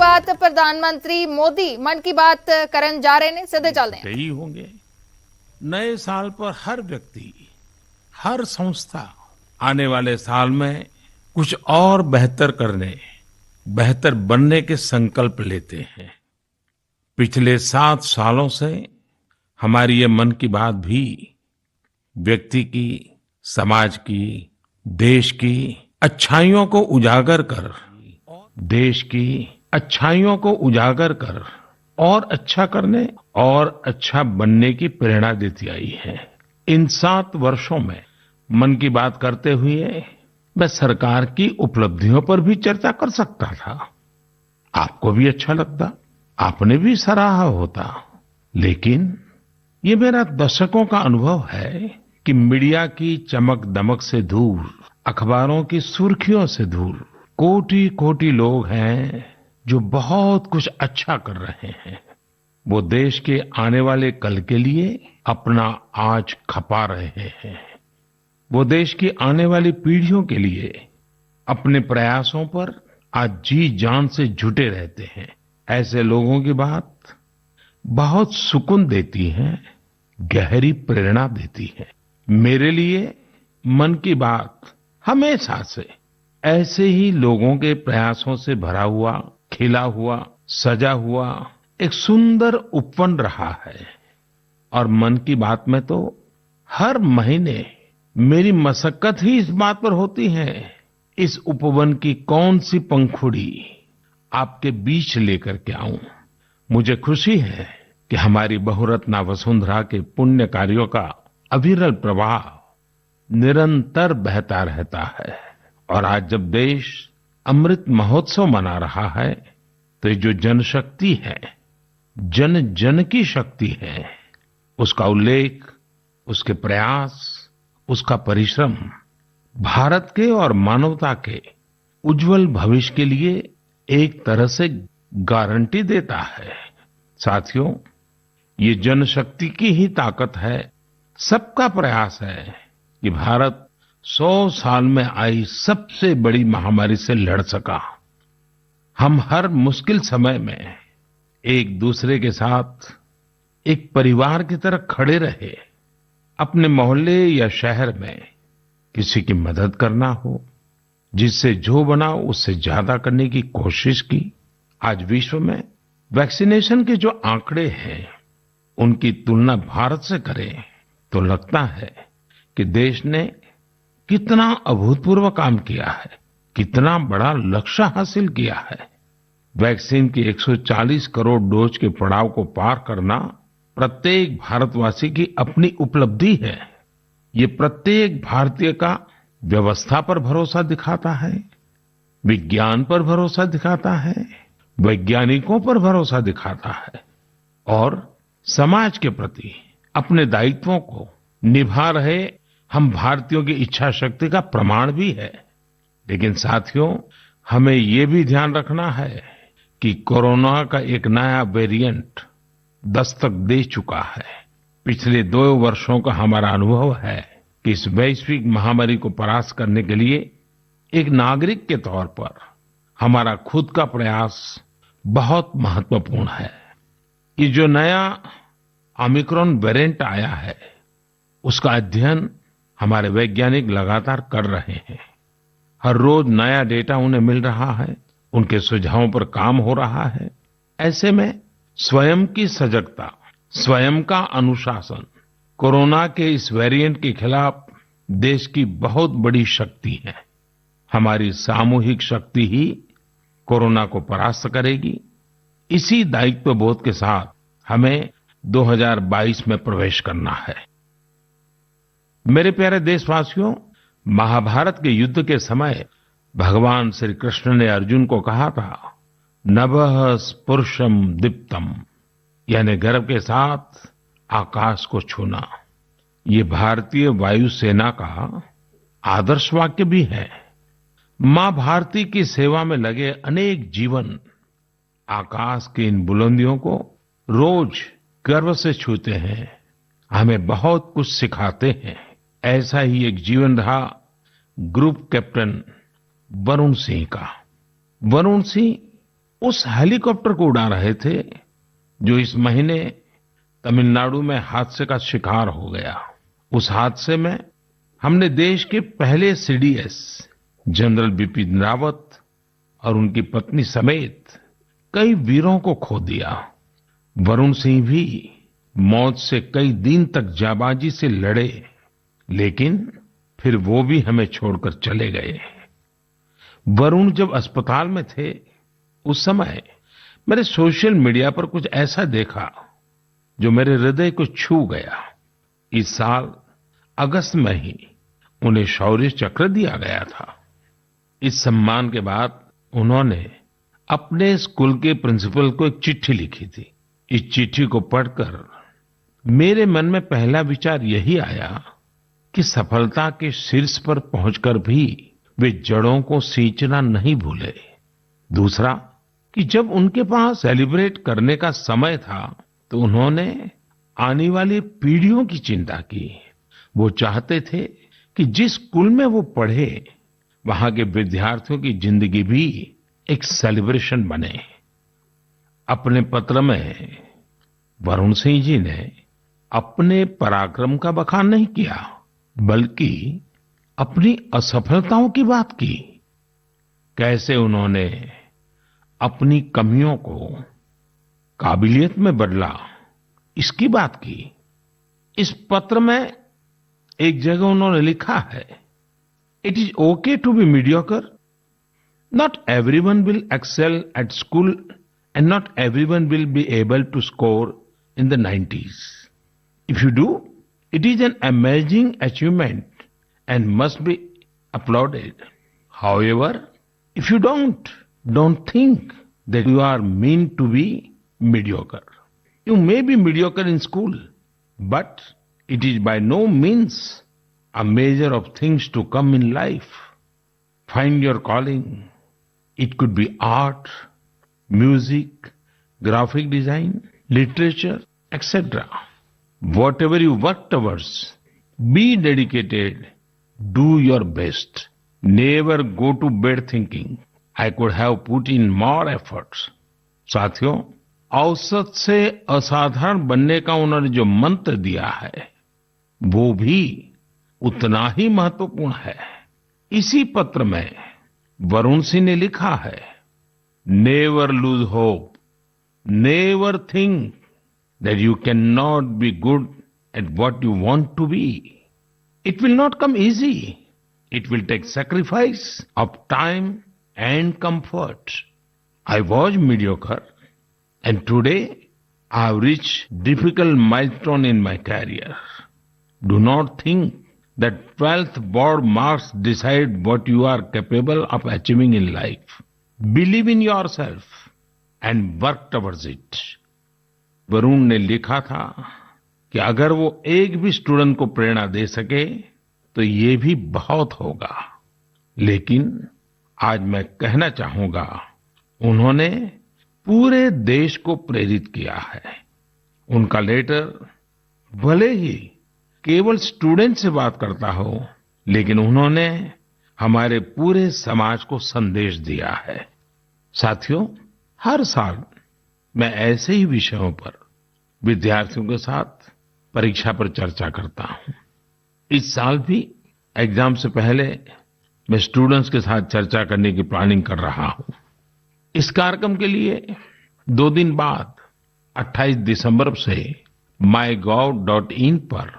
बात प्रधानमंत्री मोदी मन की बात करन जा रहे ने, सीधे चलते हैं। यही होंगे। नए साल पर हर व्यक्ति, हर संस्था आने वाले साल में कुछ और बेहतर करने, बेहतर बनने के संकल्प लेते हैं। पिछले 7 सालों से हमारी ये मन की बात भी व्यक्ति की, समाज की, देश की अच्छाइयों को उजागर कर, देश की अच्छाइयों को उजागर कर और अच्छा करने और अच्छा बनने की प्रेरणा देती आई है। इन 7 वर्षों में मन की बात करते हुए मैं सरकार की उपलब्धियों पर भी चर्चा कर सकता था। आपको भी अच्छा लगता, आपने भी सराहा होता। लेकिन ये मेरा दशकों का अनुभव है कि मीडिया की चमक दमक से दूर, अखबारों की सुर्खियों से दूर कोटि कोटि लोग हैं जो बहुत कुछ अच्छा कर रहे हैं। वो देश के आने वाले कल के लिए अपना आज खपा रहे हैं। वो देश की आने वाली पीढ़ियों के लिए अपने प्रयासों पर आज जी जान से जुटे रहते हैं। ऐसे लोगों की बात बहुत सुकून देती है, गहरी प्रेरणा देती है। मेरे लिए मन की बात हमेशा से ऐसे ही लोगों के प्रयासों से भरा हुआ, खिला हुआ, सजा हुआ एक सुंदर उपवन रहा है। और मन की बात में तो हर महीने मेरी मशक्कत ही इस बात पर होती है, इस उपवन की कौन सी पंखुड़ी आपके बीच लेकर के आऊं। मुझे खुशी है कि हमारी बहुरत्ना वसुंधरा के पुण्य कार्यों का अविरल प्रवाह निरंतर बहता रहता है। और आज जब देश अमृत महोत्सव मना रहा है, तो ये जो जनशक्ति है, जन जन की शक्ति है, उसका उल्लेख, उसके प्रयास, उसका परिश्रम भारत के और मानवता के उज्जवल भविष्य के लिए एक तरह से गारंटी देता है। साथियों, ये जनशक्ति की ही ताकत है, सबका प्रयास है कि भारत 100 साल में आई सबसे बड़ी महामारी से लड़ सका। हम हर मुश्किल समय में एक दूसरे के साथ एक परिवार की तरह खड़े रहे। अपने मोहल्ले या शहर में किसी की मदद करना हो, जिससे जो बना उससे ज्यादा करने की कोशिश की। आज विश्व में वैक्सीनेशन के जो आंकड़े हैं, उनकी तुलना भारत से करें तो लगता है कि देश ने कितना अभूतपूर्व काम किया है, कितना बड़ा लक्ष्य हासिल किया है। वैक्सीन की 140 करोड़ डोज के पड़ाव को पार करना प्रत्येक भारतवासी की अपनी उपलब्धि है। ये प्रत्येक भारतीय का व्यवस्था पर भरोसा दिखाता है, विज्ञान पर भरोसा दिखाता है, वैज्ञानिकों पर भरोसा दिखाता है और समाज के प्रति अपने दायित्वों को निभा रहे हम भारतीयों की इच्छा शक्ति का प्रमाण भी है। लेकिन साथियों, हमें ये भी ध्यान रखना है कि कोरोना का एक नया वेरिएंट दस्तक दे चुका है। पिछले 2 वर्षों का हमारा अनुभव है कि इस वैश्विक महामारी को परास्त करने के लिए एक नागरिक के तौर पर हमारा खुद का प्रयास बहुत महत्वपूर्ण है। ये जो नया ओमिक्रॉन वेरिएंट आया है, उसका अध्ययन हमारे वैज्ञानिक लगातार कर रहे हैं। हर रोज नया डेटा उन्हें मिल रहा है, उनके सुझावों पर काम हो रहा है। ऐसे में स्वयं की सजगता, स्वयं का अनुशासन कोरोना के इस वेरिएंट के खिलाफ देश की बहुत बड़ी शक्ति है। हमारी सामूहिक शक्ति ही कोरोना को परास्त करेगी। इसी दायित्व बोध के साथ हमें 2022 में प्रवेश करना है। मेरे प्यारे देशवासियों, महाभारत के युद्ध के समय भगवान श्री कृष्ण ने अर्जुन को कहा था, नभः स्पृशम दीप्तम, यानी गर्व के साथ आकाश को छूना। ये भारतीय वायुसेना का आदर्श वाक्य भी है। मां भारती की सेवा में लगे अनेक जीवन आकाश की इन बुलंदियों को रोज गर्व से छूते हैं, हमें बहुत कुछ सिखाते हैं। ऐसा ही एक जीवन रहा ग्रुप कैप्टन वरुण सिंह का। वरुण सिंह उस हेलीकॉप्टर को उड़ा रहे थे जो इस महीने तमिलनाडु में हादसे का शिकार हो गया। उस हादसे में हमने देश के पहले सीडीएस जनरल बिपिन रावत और उनकी पत्नी समेत कई वीरों को खो दिया। वरुण सिंह भी मौत से कई दिन तक जाबाजी से लड़े, लेकिन फिर वो भी हमें छोड़कर चले गए। वरुण जब अस्पताल में थे, उस समय मैंने सोशल मीडिया पर कुछ ऐसा देखा जो मेरे हृदय को छू गया। इस साल अगस्त में ही उन्हें शौर्य चक्र दिया गया था। इस सम्मान के बाद उन्होंने अपने स्कूल के प्रिंसिपल को एक चिट्ठी लिखी थी। इस चिट्ठी को पढ़कर मेरे मन में पहला विचार यही आया कि सफलता के शीर्ष पर पहुंचकर भी वे जड़ों को सींचना नहीं भूले। दूसरा कि जब उनके पास सेलिब्रेट करने का समय था तो उन्होंने आने वाली पीढ़ियों की चिंता की। वो चाहते थे कि जिस स्कूल में वो पढ़े वहां के विद्यार्थियों की जिंदगी भी एक सेलिब्रेशन बने। अपने पत्र में वरुण सिंह जी ने अपने पराक्रम का बखान नहीं किया, बल्कि अपनी असफलताओं की बात की। कैसे उन्होंने अपनी कमियों को काबिलियत में बदला, इसकी बात की। इस पत्र में एक जगह उन्होंने लिखा है, it is okay to be mediocre, not everyone will excel at school and not everyone will be able to score in the 90s. If you do, it is an amazing achievement and must be applauded. However, if you don't think that you are meant to be mediocre. You may be mediocre in school, but it is by no means a measure of things to come in life. Find your calling. It could be art, music, graphic design, literature, etc. Whatever you work towards, be dedicated, do your best. Never go to bed thinking, I could have put in more efforts. साथियों, औसत से असाधारण बनने का उन्होंने जो मंत्र दिया है, वो भी उतना ही महत्वपूर्ण है। इसी पत्र में वरुण सिंह ने लिखा है, never lose hope, never think that you cannot be good at what you want to be. It will not come easy. It will take sacrifice of time and comfort. I was mediocre and today I have reached difficult milestone in my career. Do not think that 12th board marks decide what you are capable of achieving in life. Believe in yourself and work towards it. Varun ने लिखा था कि अगर वो एक भी student को प्रेरणा दे सके तो ये भी बहुत होगा। लेकिन आज मैं कहना चाहूंगा, उन्होंने पूरे देश को प्रेरित किया है। उनका लेटर भले ही केवल स्टूडेंट से बात करता हो, लेकिन उन्होंने हमारे पूरे समाज को संदेश दिया है। साथियों, हर साल मैं ऐसे ही विषयों पर विद्यार्थियों के साथ परीक्षा पर चर्चा करता हूं। इस साल भी एग्जाम से पहले मैं स्टूडेंट्स के साथ चर्चा करने की प्लानिंग कर रहा हूं। इस कार्यक्रम के लिए 2 दिन बाद 28 दिसंबर से mygov.in पर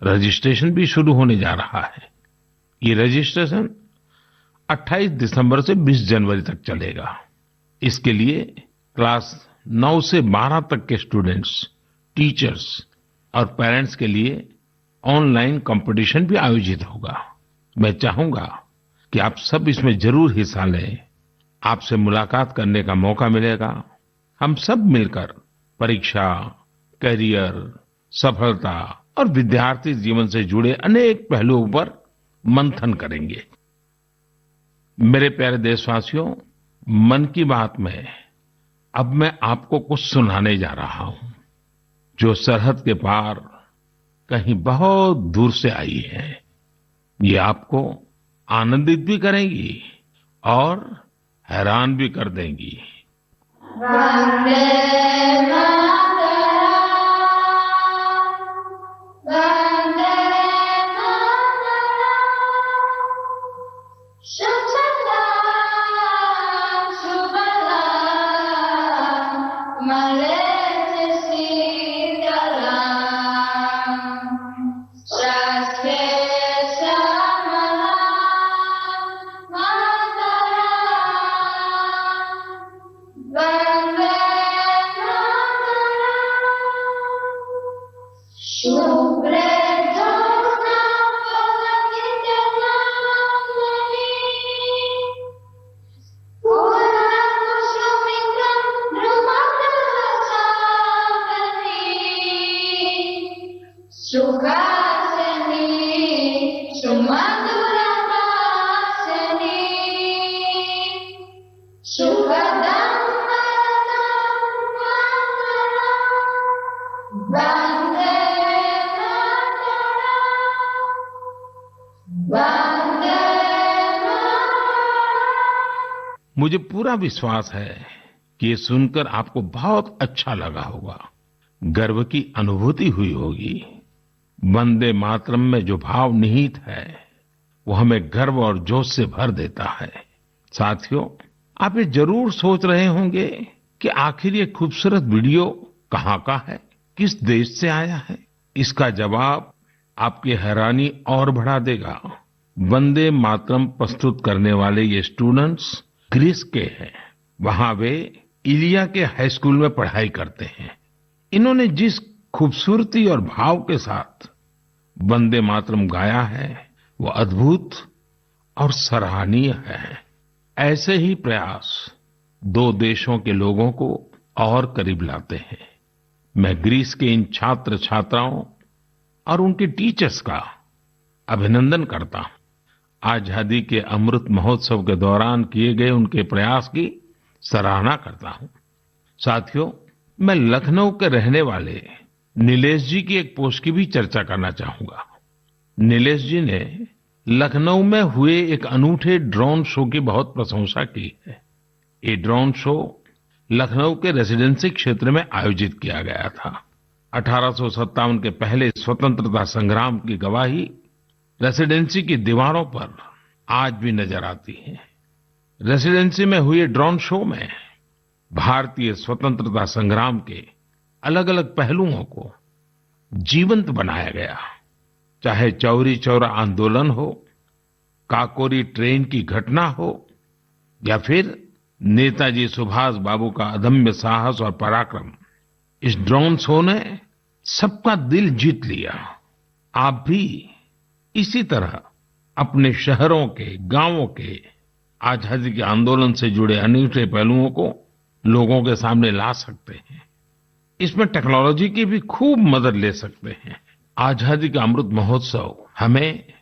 रजिस्ट्रेशन भी शुरू होने जा रहा है। ये रजिस्ट्रेशन 28 दिसंबर से 20 जनवरी तक चलेगा। इसके लिए क्लास 9 से 12 तक के स्टूडेंट्स, टीचर्स और पेरेंट्स के लिए ऑनलाइन कंपटीशन भी आयोजित होगा। मैं चाहूंगा कि आप सब इसमें जरूर हिस्सा लें। आपसे मुलाकात करने का मौका मिलेगा। हम सब मिलकर परीक्षा, करियर, सफलता और विद्यार्थी जीवन से जुड़े अनेक पहलुओं पर मंथन करेंगे। मेरे प्यारे देशवासियों, मन की बात में अब मैं आपको कुछ सुनाने जा रहा हूं जो सरहद के पार कहीं बहुत दूर से आई है। ये आपको आनंदित भी करेंगी और हैरान भी कर देंगी। वन्दे मातरम् वन्दे मातरम् शुभलां शुभलां मलयजशीतलां शास्त्रे श्यामलां मातरम् वन्दे मातरम् शुभ्रे ज्योत्स्ना फलकितयामिनी पूर्णकुसुमितं नृमण्डलचारिणी सुहासिनी सुमधुरभाषिणी शुभदं वरदं मातरम् वन्दे मातरम् वन्दे मातरम्। मुझे पूरा विश्वास है कि ये सुनकर आपको बहुत अच्छा लगा होगा, गर्व की अनुभूति हुई होगी। वंदे मातरम में जो भाव निहित है वो हमें गर्व और जोश से भर देता है। साथियों, आप ये जरूर सोच रहे होंगे कि आखिर ये खूबसूरत वीडियो कहाँ का है, किस देश से आया है। इसका जवाब आपकी हैरानी और बढ़ा देगा। वंदे मातरम प्रस्तुत करने वाले ये स्टूडेंट्स ग्रीस के हैं। वहां वे इलिया के हाई स्कूल में पढ़ाई करते हैं। इन्होंने जिस खूबसूरती और भाव के साथ वंदे मातरम गाया है वो अद्भुत और सराहनीय है। ऐसे ही प्रयास दो देशों के लोगों को और करीब लाते हैं। मैं ग्रीस के इन छात्र छात्राओं और उनके टीचर्स का अभिनंदन करता हूं। आजादी के अमृत महोत्सव के दौरान किए गए उनके प्रयास की सराहना करता हूं। साथियों, मैं लखनऊ के रहने वाले नीलेश जी की एक पोस्ट की भी चर्चा करना चाहूंगा। नीलेश जी ने लखनऊ में हुए एक अनूठे ड्रोन शो की बहुत प्रशंसा की है। ये ड्रोन शो लखनऊ के रेसिडेंसी क्षेत्र में आयोजित किया गया था। 1857 के पहले स्वतंत्रता संग्राम की गवाही रेसिडेंसी की दीवारों पर आज भी नजर आती है। रेसिडेंसी में हुए ड्रोन शो में भारतीय स्वतंत्रता संग्राम के अलग अलग पहलुओं को जीवंत बनाया गया। चाहे चौरी चौरा आंदोलन हो, काकोरी ट्रेन की घटना हो या फिर नेताजी सुभाष बाबू का अदम्य साहस और पराक्रम, इस ड्रोन शो ने सबका दिल जीत लिया। आप भी इसी तरह अपने शहरों के, गांवों के आजादी के आंदोलन से जुड़े अनूठे पहलुओं को लोगों के सामने ला सकते हैं। इसमें टेक्नोलॉजी की भी खूब मदद ले सकते हैं। आजादी का अमृत महोत्सव हमें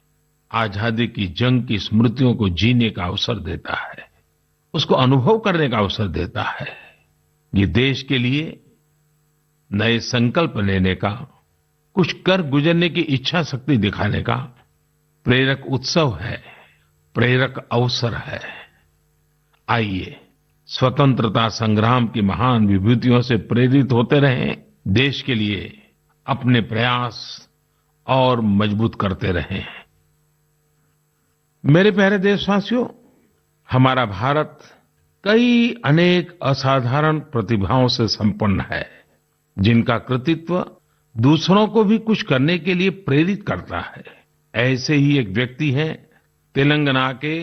आजादी की जंग की स्मृतियों को जीने का अवसर देता है, उसको अनुभव करने का अवसर देता है। ये देश के लिए नए संकल्प लेने का, कुछ कर गुजरने की इच्छा शक्ति दिखाने का प्रेरक उत्सव है, प्रेरक अवसर है। आइए स्वतंत्रता संग्राम की महान विभूतियों से प्रेरित होते रहें, देश के लिए अपने प्रयास और मजबूत करते रहें। मेरे प्यारे देशवासियों, हमारा भारत कई अनेक असाधारण प्रतिभाओं से संपन्न है, जिनका कृतित्व दूसरों को भी कुछ करने के लिए प्रेरित करता है। ऐसे ही एक व्यक्ति हैं तेलंगाना के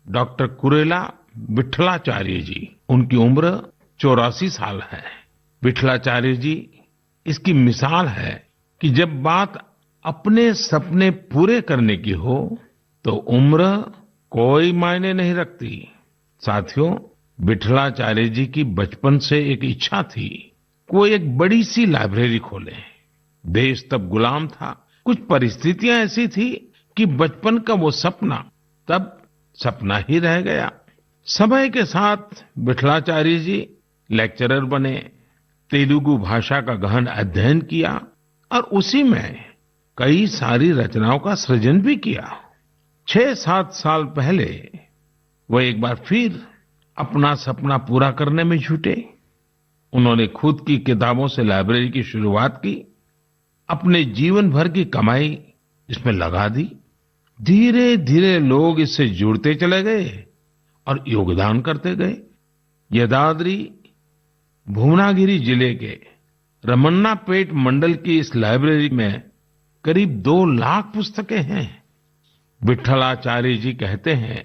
डॉक्टर कुरेला विट्ठलाचार्य जी। उनकी उम्र 84 साल है। विट्ठलाचार्य जी इसकी मिसाल है कि जब बात अपने सपने पूरे करने की हो तो उम्र कोई मायने नहीं रखती। साथियों, विट्ठलाचार्य जी की बचपन से एक इच्छा थी, कोई एक बड़ी सी लाइब्रेरी खोले। देश तब गुलाम था, कुछ परिस्थितियां ऐसी थी कि बचपन का वो सपना तब सपना ही रह गया। समय के साथ विट्ठलाचार्य जी लेक्चरर बने, तेलुगु भाषा का गहन अध्ययन किया और उसी में कई सारी रचनाओं का सृजन भी किया। 6-7 साल पहले वो एक बार फिर अपना सपना पूरा करने में जुटे। उन्होंने खुद की किताबों से लाइब्रेरी की शुरुआत की, अपने जीवन भर की कमाई इसमें लगा दी। धीरे धीरे लोग इससे जुड़ते चले गए और योगदान करते गए। यदाद्री भुवनागिरी जिले के रमन्नापेट मंडल की इस लाइब्रेरी में करीब 2 लाख पुस्तकें हैं। विट्ठलाचार्य जी कहते हैं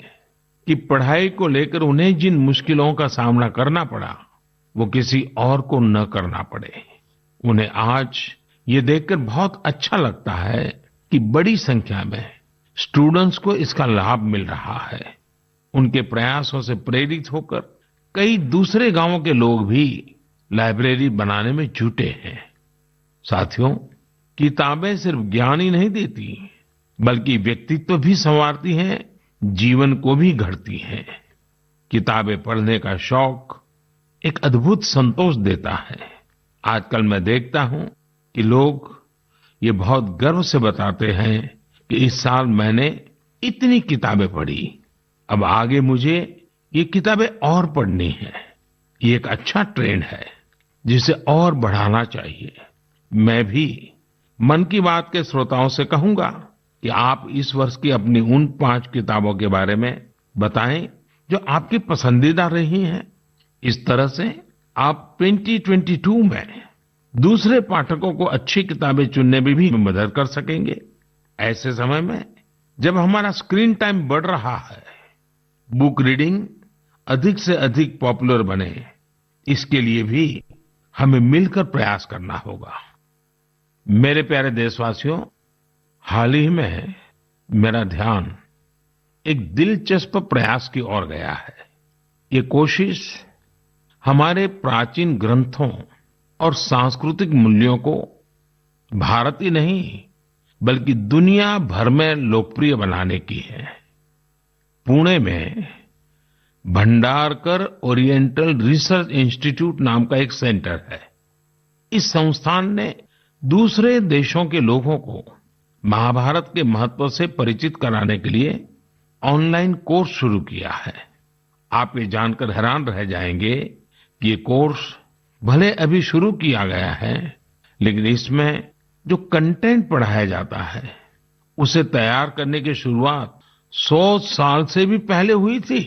कि पढ़ाई को लेकर उन्हें जिन मुश्किलों का सामना करना पड़ा, वो किसी और को न करना पड़े। उन्हें आज ये देखकर बहुत अच्छा लगता है कि बड़ी संख्या में स्टूडेंट्स को इसका लाभ मिल रहा है। उनके प्रयासों से प्रेरित होकर कई दूसरे गांवों के लोग भी लाइब्रेरी बनाने में जुटे हैं। साथियों, किताबें सिर्फ ज्ञान ही नहीं देती, बल्कि व्यक्तित्व भी संवारती हैं, जीवन को भी गढ़ती हैं। किताबें पढ़ने का शौक एक अद्भुत संतोष देता है। आजकल मैं देखता हूं कि लोग ये बहुत गर्व से बताते हैं कि इस साल मैंने इतनी किताबें पढ़ी, अब आगे मुझे ये किताबें और पढ़नी है। ये एक अच्छा ट्रेंड है जिसे और बढ़ाना चाहिए। मैं भी मन की बात के श्रोताओं से कहूंगा कि आप इस वर्ष की अपनी उन 5 किताबों के बारे में बताएं जो आपकी पसंदीदा रही हैं। इस तरह से आप 2022 में दूसरे पाठकों को अच्छी किताबें चुनने में भी मदद कर सकेंगे। ऐसे समय में जब हमारा स्क्रीन टाइम बढ़ रहा है, बुक रीडिंग अधिक से अधिक पॉपुलर बने, इसके लिए भी हमें मिलकर प्रयास करना होगा। मेरे प्यारे देशवासियों, हाल ही में मेरा ध्यान एक दिलचस्प प्रयास की ओर गया है। ये कोशिश हमारे प्राचीन ग्रंथों और सांस्कृतिक मूल्यों को भारत ही नहीं बल्कि दुनिया भर में लोकप्रिय बनाने की है। पुणे में भंडारकर ओरिएंटल रिसर्च इंस्टीट्यूट नाम का एक सेंटर है। इस संस्थान ने दूसरे देशों के लोगों को महाभारत के महत्व से परिचित कराने के लिए ऑनलाइन कोर्स शुरू किया है। आप ये जानकर हैरान रह जाएंगे कि ये कोर्स भले अभी शुरू किया गया है, लेकिन इसमें जो कंटेंट पढ़ाया जाता है उसे तैयार करने की शुरुआत 100 साल से भी पहले हुई थी।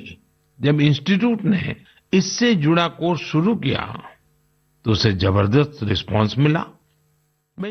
जब इंस्टीट्यूट ने इससे जुड़ा कोर्स शुरू किया तो उसे जबरदस्त रिस्पांस मिला। मैं